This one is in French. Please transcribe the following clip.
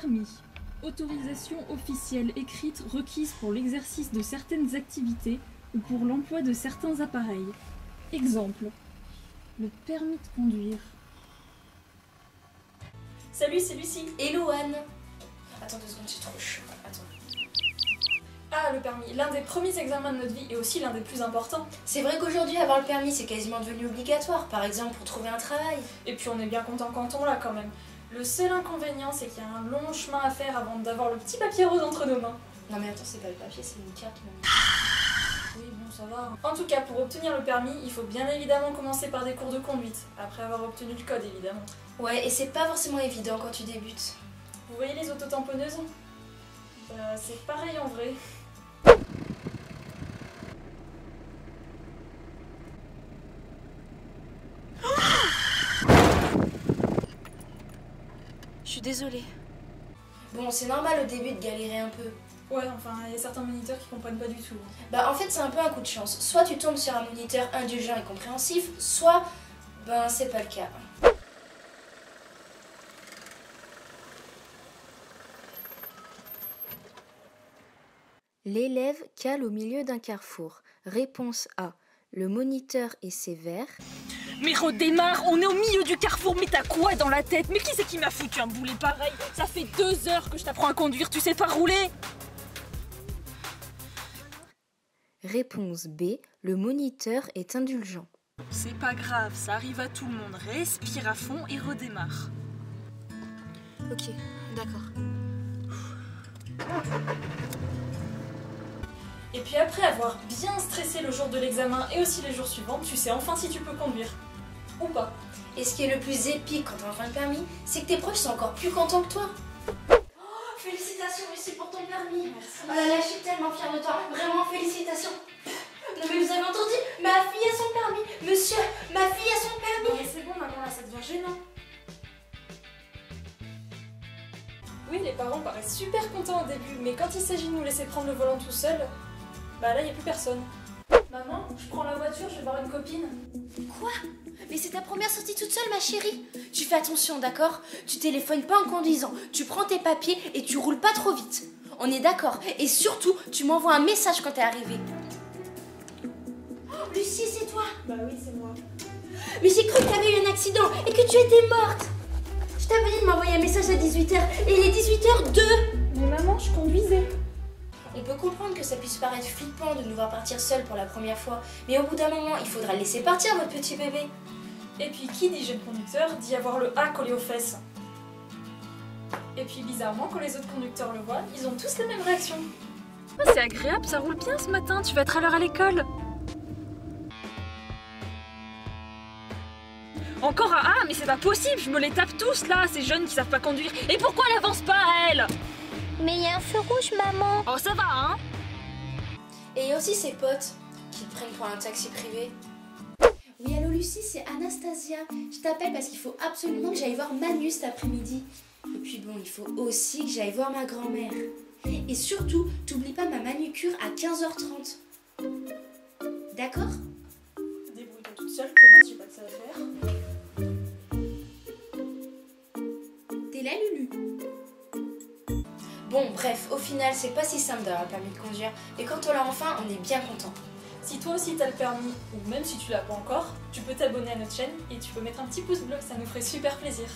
Permis. Autorisation officielle écrite requise pour l'exercice de certaines activités ou pour l'emploi de certains appareils. Exemple. Le permis de conduire. Salut, c'est Lucie. Hello Anne. Attends 2 secondes, c'est trop chaud. Attends. Ah, le permis, l'un des premiers examens de notre vie et aussi l'un des plus importants. C'est vrai qu'aujourd'hui, avoir le permis, c'est quasiment devenu obligatoire, par exemple pour trouver un travail. Et puis on est bien content quand on l'a quand même. Le seul inconvénient, c'est qu'il y a un long chemin à faire avant d'avoir le petit papier rose entre nos mains. Non mais attends, c'est pas le papier, c'est une carte même. Oui, bon, ça va. En tout cas, pour obtenir le permis, il faut bien évidemment commencer par des cours de conduite, après avoir obtenu le code évidemment. Ouais, et c'est pas forcément évident quand tu débutes. Vous voyez les autotamponneuses? C'est pareil en vrai. Je suis désolée. Bon, c'est normal au début de galérer un peu. Ouais, enfin, il y a certains moniteurs qui comprennent pas du tout. Bah en fait, c'est un peu un coup de chance. Soit tu tombes sur un moniteur indulgent et compréhensif, soit, ben c'est pas le cas. L'élève cale au milieu d'un carrefour. Réponse A. Le moniteur est sévère. Mais redémarre, on est au milieu du carrefour, mais t'as quoi dans la tête? Mais qui c'est qui m'a foutu un boulet pareil? Ça fait 2 heures que je t'apprends à conduire, tu sais pas rouler? Réponse B. Le moniteur est indulgent. C'est pas grave, ça arrive à tout le monde. Respire à fond et redémarre. Ok, d'accord. Et puis après avoir bien stressé le jour de l'examen et aussi les jours suivants, tu sais enfin si tu peux conduire. Ou pas. Et ce qui est le plus épique quand t'as enfin le permis, c'est que tes proches sont encore plus contents que toi. Oh, félicitations Lucie pour ton permis. Merci. Oh là là, je suis tellement fière de toi. Vraiment, félicitations. Non mais vous avez entendu? Ma fille a son permis. Monsieur, ma fille a son Non permis. mais c'est bon maman, là ça devient gênant. Oui, les parents paraissent super contents au début, mais quand il s'agit de nous laisser prendre le volant tout seul, bah là il n'y a plus personne. Maman, je prends la voiture, je vais voir une copine. Quoi? Mais c'est ta première sortie toute seule, ma chérie. Tu fais attention, d'accord? Tu téléphones pas en conduisant, tu prends tes papiers et tu roules pas trop vite. On est d'accord? Et surtout, tu m'envoies un message quand t'es arrivée. Oh, Lucie, c'est toi? Bah oui, c'est moi. Mais j'ai cru que t'avais eu un accident et que tu étais morte. Je t'avais dit de m'envoyer un message à 18h et il est 18h02. Mais maman, je conduisais. On peut comprendre que ça puisse paraître flippant de nous voir partir seule pour la première fois, mais au bout d'un moment, il faudra le laisser partir, votre petit bébé. Et puis qui dit jeune conducteur dit avoir le A collé aux fesses. Et puis bizarrement, quand les autres conducteurs le voient, ils ont tous la même réaction. Ah, c'est agréable, ça roule bien ce matin, tu vas être à l'heure à l'école. Encore un A, mais c'est pas possible, je me les tape tous là, ces jeunes qui savent pas conduire. Et pourquoi elle avance pas, elle? Mais il y a un feu rouge, maman. Oh, ça va, hein? Et il y a aussi ses potes qui te prennent pour un taxi privé. Oui, allô Lucie, c'est Anastasia. Je t'appelle parce qu'il faut absolument que j'aille voir Manu cet après-midi. Et puis bon, il faut aussi que j'aille voir ma grand-mère. Et surtout, t'oublies pas ma manucure à 15h30. D'accord? Débrouille-toi toute seule, connasse, j'ai pas que ça à faire. T'es là, Lulu? Bon, bref, au final, c'est pas si simple d'avoir le permis de conduire. Et quand on l'a enfin, on est bien content. Si toi aussi t'as le permis, ou même si tu l'as pas encore, tu peux t'abonner à notre chaîne et tu peux mettre un petit pouce bleu, ça nous ferait super plaisir.